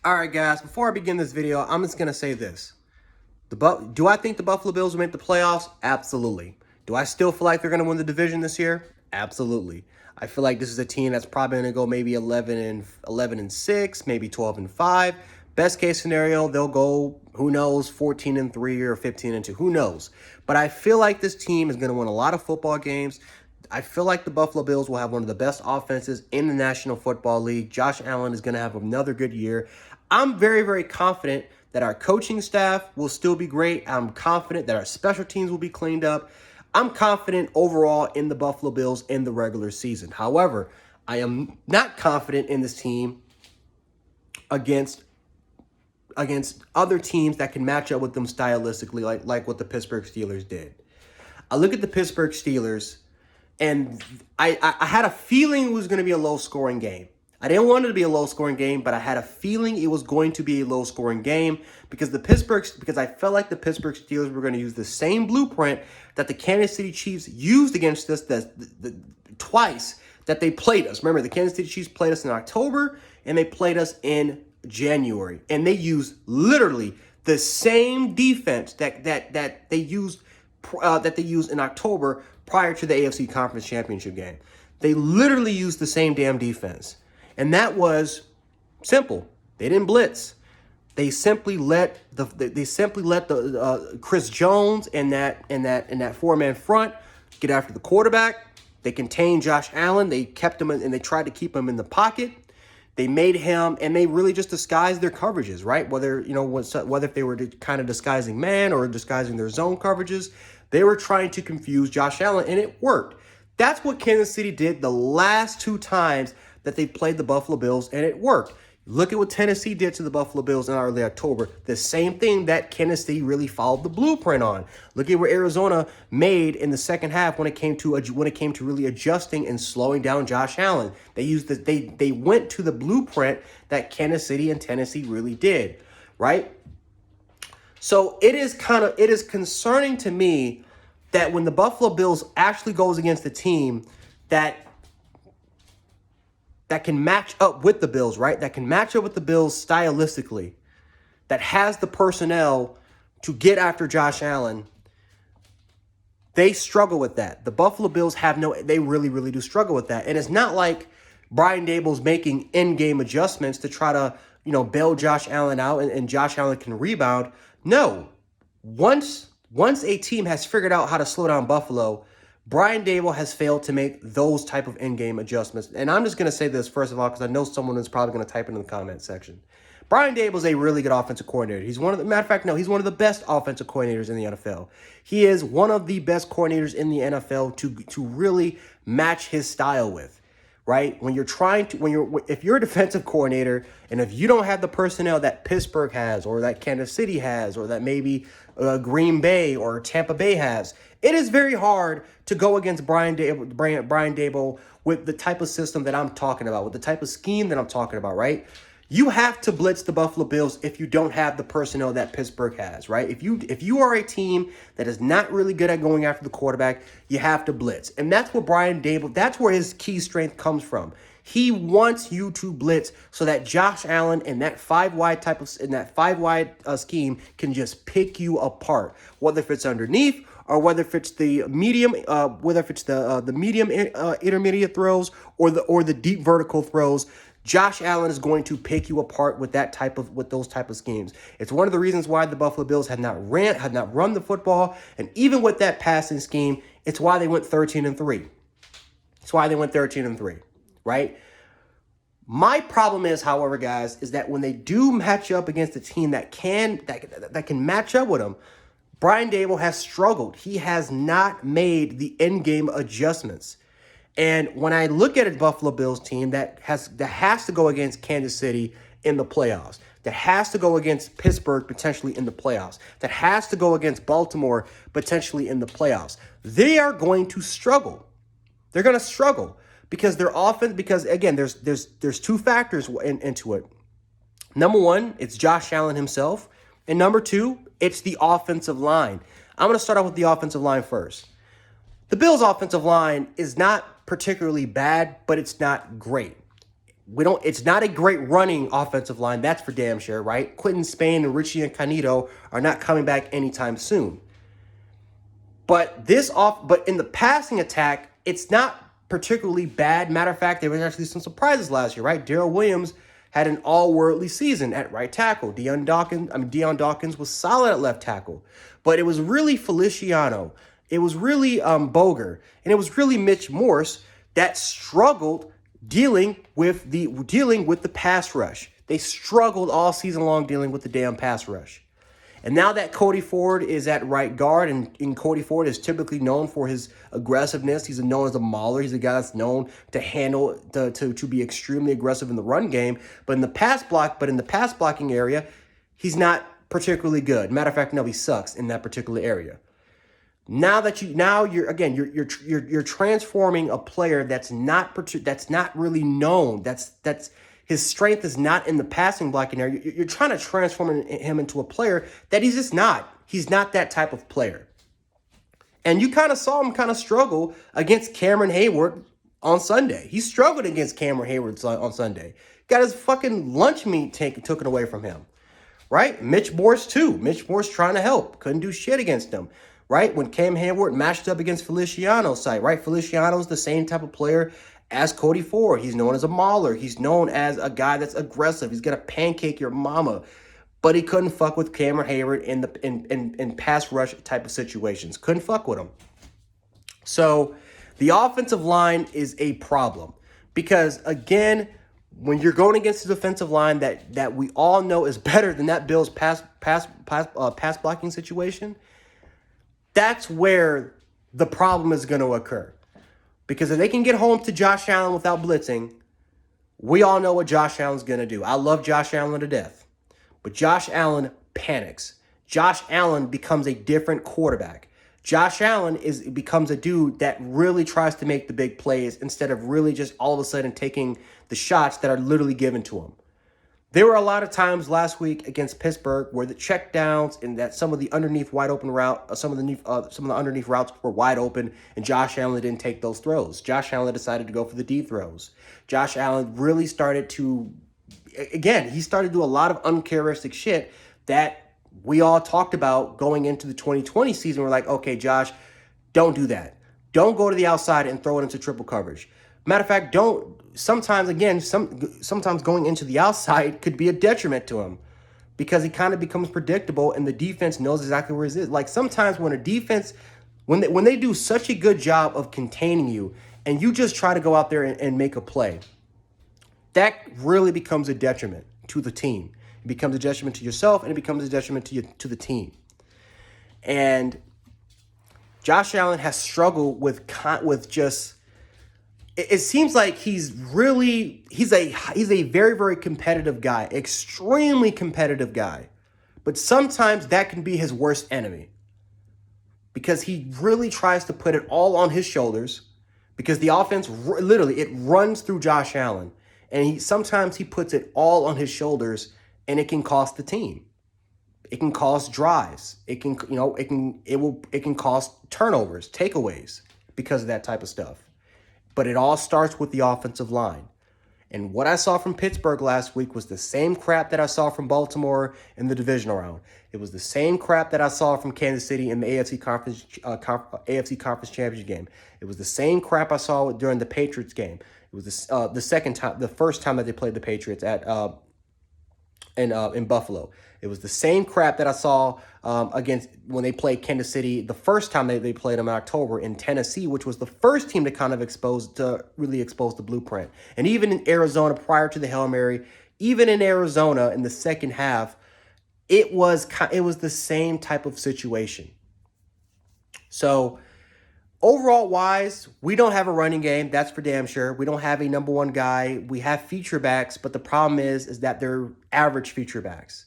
All right, guys, before I begin this video, I'm just going to say this. Do I think the Buffalo Bills will make the playoffs? Absolutely. Do I still feel like they're going to win the division this year? Absolutely. I feel like this is a team that's probably going to go maybe 11-6, maybe 12-5. Best case scenario, they'll go, who knows, 14-3 or 15-2. Who knows? But I feel like this team is going to win a lot of football games. I feel like the Buffalo Bills will have one of the best offenses in the National Football League. Josh Allen is going to have another good year. I'm very, very confident that our coaching staff will still be great. I'm confident that our special teams will be cleaned up. I'm confident overall in the Buffalo Bills in the regular season. However, I am not confident in this team against other teams that can match up with them stylistically, like what the Pittsburgh Steelers did. I look at the Pittsburgh Steelers, and I had a feeling it was going to be a low-scoring game. I didn't want it to be a low-scoring game, but I had a feeling it was going to be a low-scoring game because I felt like the Pittsburgh Steelers were going to use the same blueprint that the Kansas City Chiefs used against us twice that they played us. Remember, the Kansas City Chiefs played us in October, and they played us in January, and they used literally the same defense that they used in October prior to the AFC Conference Championship game. They literally used the same damn defense. And that was simple. They didn't blitz. They simply let Chris Jones and that four-man front get after the quarterback. They contained Josh Allen. They kept him and they tried to keep him in the pocket. They made him, and they really just disguised their coverages, right? Whether if they were kind of disguising man or disguising their zone coverages, they were trying to confuse Josh Allen, and it worked. That's what Kansas City did the last two times that they played the Buffalo Bills, and it worked. Look at what Tennessee did to the Buffalo Bills in early October. The same thing that Kansas City really followed the blueprint on. Look at what Arizona made in the second half when it came to really adjusting and slowing down Josh Allen. They went to the blueprint that Kansas City and Tennessee really did, right? So it is concerning to me that when the Buffalo Bills actually goes against a team that can match up with the Bills, right? That can match up with the Bills stylistically, that has the personnel to get after Josh Allen, they struggle with that. The Buffalo Bills they really, really do struggle with that. And it's not like Brian Daboll's making in-game adjustments to try to, bail Josh Allen out and Josh Allen can rebound. No. Once a team has figured out how to slow down Buffalo, Brian Daboll has failed to make those type of in-game adjustments. And I'm just going to say this, first of all, because I know someone is probably going to type it in the comment section. Brian Daboll is a really good offensive coordinator. He's one of the best offensive coordinators in the NFL. He is one of the best coordinators in the NFL to really match his style with, right? If you're a defensive coordinator and if you don't have the personnel that Pittsburgh has or that Kansas City has or that maybe Green Bay or Tampa Bay has, it is very hard to go against Brian Daboll with the type of system that I'm talking about, with the type of scheme that I'm talking about, right? You have to blitz the Buffalo Bills if you don't have the personnel that Pittsburgh has, right? If you are a team that is not really good at going after the quarterback, you have to blitz. And that's what Brian Daboll, that's where his key strength comes from. He wants you to blitz so that Josh Allen in that five-wide scheme can just pick you apart, whether if it's underneath or whether if it's the medium, intermediate throws or the deep vertical throws. Josh Allen is going to pick you apart with those type of schemes. It's one of the reasons why the Buffalo Bills had not run the football, and even with that passing scheme, it's why they went 13-3. It's why they went 13-3, right? My problem is, however, guys, is that when they do match up against a team that can match up with them, Brian Daboll has struggled. He has not made the in-game adjustments. And when I look at a Buffalo Bills team that has to go against Kansas City in the playoffs, that has to go against Pittsburgh potentially in the playoffs, that has to go against Baltimore potentially in the playoffs, they are going to struggle. They're going to struggle because their offense. Because again, there's two factors into it. Number one, it's Josh Allen himself, and number two, it's the offensive line. I'm going to start off with the offensive line first. The Bills' offensive line is not particularly bad, but it's not great. It's not a great running offensive line, that's for damn sure, right? Quentin Spain and Richie Incognito are not coming back anytime soon. But in the passing attack, it's not particularly bad. Matter of fact, there was actually some surprises last year, right? Darrell Williams had an all-worldly season at right tackle. Dion Dawkins was solid at left tackle. But it was really Feliciano. It was really Boger. And it was really Mitch Morse that struggled dealing with the pass rush. They struggled all season long dealing with the damn pass rush. And now that Cody Ford is at right guard, and Cody Ford is typically known for his aggressiveness. He's known as a mauler. He's a guy that's known to handle, to be extremely aggressive in the run game. But in the pass blocking area, he's not particularly good. Matter of fact, no, he sucks in that particular area. Now you're transforming a player that's not really known. That's his strength is not in the passing blocking area. You're trying to transform him into a player that he's just not. He's not that type of player. And you kind of saw him kind of struggle against Cameron Hayward on Sunday. He struggled against Cameron Hayward on Sunday. Got his fucking lunch meat taken away from him. Right? Mitch Morse too. Mitch Morse trying to help. Couldn't do shit against him. Right? When Cam Hayward matched up against Feliciano's side, right? Feliciano's the same type of player as Cody Ford. He's known as a mauler. He's known as a guy that's aggressive. He's going to pancake your mama. But he couldn't fuck with Cameron Hayward in pass rush type of situations. Couldn't fuck with him. So the offensive line is a problem. Because, again, when you're going against a defensive line that we all know is better than that Bills pass blocking situation, that's where the problem is going to occur. Because if they can get home to Josh Allen without blitzing, we all know what Josh Allen's going to do. I love Josh Allen to death. But Josh Allen panics. Josh Allen becomes a different quarterback. Josh Allen becomes a dude that really tries to make the big plays instead of really just all of a sudden taking the shots that are literally given to him. There were a lot of times last week against Pittsburgh where the check downs and that some of the underneath wide open some of the underneath routes were wide open, and Josh Allen didn't take those throws. Josh Allen decided to go for the deep throws. Josh Allen really started to, again, he started to do a lot of uncharacteristic shit that we all talked about going into the 2020 season. We're like, okay, Josh, don't do that. Don't go to the outside and throw it into triple coverage. Matter of fact, sometimes going into the outside could be a detriment to him because he kind of becomes predictable and the defense knows exactly where it is. Like sometimes when a defense, when they do such a good job of containing you and you just try to go out there and make a play, that really becomes a detriment to the team. It becomes a detriment to yourself and it becomes a detriment to the team. And Josh Allen has struggled with just. It seems like he's a very, very competitive guy, extremely competitive guy. But sometimes that can be his worst enemy because he really tries to put it all on his shoulders because the offense, literally, it runs through Josh Allen. And sometimes he puts it all on his shoulders and it can cost the team. It can cost drives. It can cost turnovers, takeaways because of that type of stuff. But it all starts with the offensive line. And what I saw from Pittsburgh last week was the same crap that I saw from Baltimore in the divisional round. It was the same crap that I saw from Kansas City in the AFC Conference Championship game. It was the same crap I saw during the Patriots game. It was the first time that they played the Patriots in Buffalo. It was the same crap that I saw against when they played Kansas City the first time they played them in October in Tennessee, which was the first team to kind of really expose the blueprint. And even in Arizona prior to the Hail Mary, even in Arizona in the second half, it was the same type of situation. So overall wise, we don't have a running game. That's for damn sure. We don't have a number one guy. We have feature backs, but the problem is that they're average feature backs.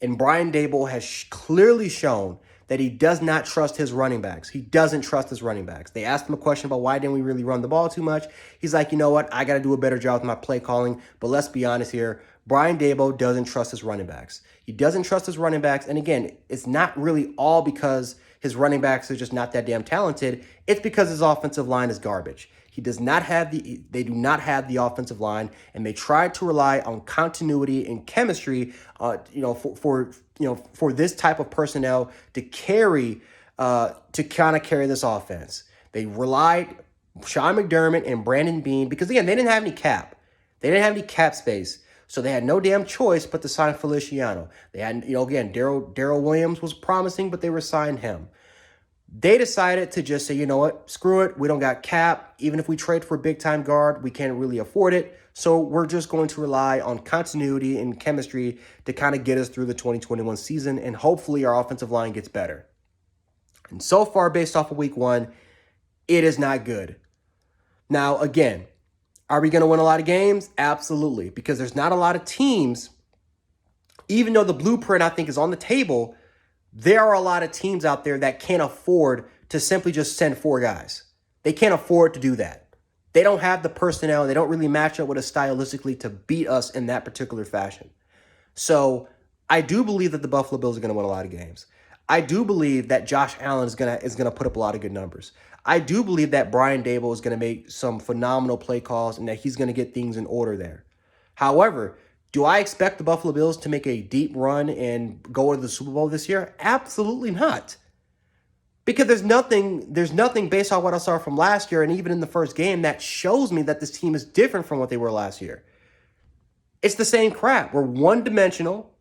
And Brian Daboll has clearly shown that he does not trust his running backs. He doesn't trust his running backs. They asked him a question about why didn't we really run the ball too much. He's like, you know what? I got to do a better job with my play calling. But let's be honest here. Brian Daboll doesn't trust his running backs. He doesn't trust his running backs. And again, it's not really all because his running backs are just not that damn talented. It's because his offensive line is garbage. He does not have they do not have the offensive line, and they tried to rely on continuity and chemistry, for this type of personnel to carry, to kind of carry this offense. They relied Sean McDermott and Brandon Beane because, again, they didn't have any cap. They didn't have any cap space. So they had no damn choice but to sign Feliciano. They had, again, Daryl Williams was promising, but they resigned him. They decided to just say, you know what, screw it. We don't got cap. Even if we trade for a big-time guard, we can't really afford it. So we're just going to rely on continuity and chemistry to kind of get us through the 2021 season, and hopefully our offensive line gets better. And so far, based off of week 1, it is not good. Now, again, are we going to win a lot of games? Absolutely, because there's not a lot of teams. Even though the blueprint, I think, is on the table, there are a lot of teams out there that can't afford to simply just send 4 guys. They can't afford to do that. They don't have the personnel. They don't really match up with us stylistically to beat us in that particular fashion. So I do believe that the Buffalo Bills are going to win a lot of games. I do believe that Josh Allen is gonna put up a lot of good numbers. I do believe that Brian Daboll is going to make some phenomenal play calls and that he's going to get things in order there. However, do I expect the Buffalo Bills to make a deep run and go to the Super Bowl this year? Absolutely not. Because there's nothing based on what I saw from last year and even in the first game that shows me that this team is different from what they were last year. It's the same crap. We're one-dimensional.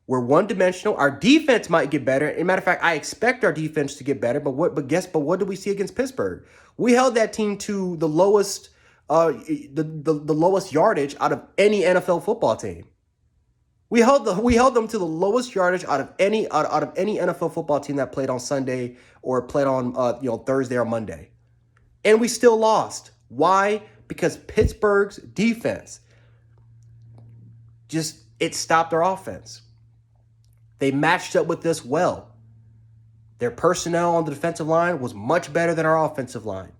Our defense might get better. As a matter of fact, I expect our defense to get better. But what did we see against Pittsburgh? We held that team to the lowest, the lowest yardage out of any NFL football team. We held them to the lowest yardage out of any NFL football team that played on Sunday or played on Thursday or Monday, and we still lost. Why? Because Pittsburgh's defense it stopped our offense. They matched up with this well. Their personnel on the defensive line was much better than our offensive line.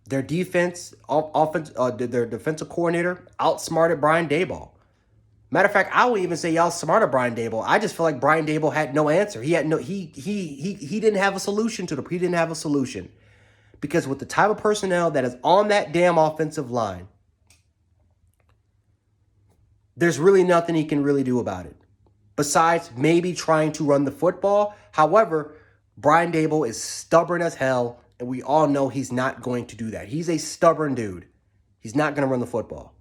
Their their defensive coordinator outsmarted Brian Daboll. Matter of fact, I would even say y'all smarted Brian Daboll. I just feel like Brian Daboll had no answer. He didn't have a solution to He didn't have a solution. Because with the type of personnel that is on that damn offensive line, there's really nothing he can really do about it. Besides maybe trying to run the football. However, Brian Daboll is stubborn as hell, and we all know he's not going to do that. He's a stubborn dude. He's not going to run the football.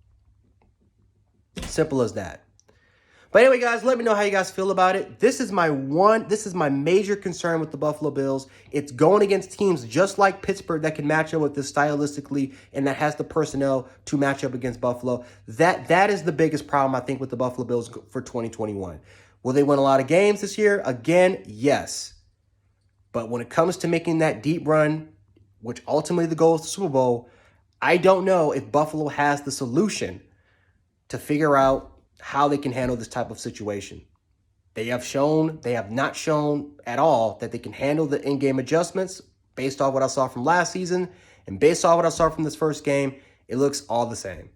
Simple as that. But anyway, guys, let me know how you guys feel about it. This is my major concern with the Buffalo Bills. It's going against teams just like Pittsburgh that can match up with this stylistically and that has the personnel to match up against Buffalo. That is the biggest problem, I think, with the Buffalo Bills for 2021. Will they win a lot of games this year? Again, yes. But when it comes to making that deep run, which ultimately the goal is the Super Bowl, I don't know if Buffalo has the solution to figure out how they can handle this type of situation. They have not shown at all that they can handle the in-game adjustments based off what I saw from last season and based off what I saw from this first game. It looks all the same.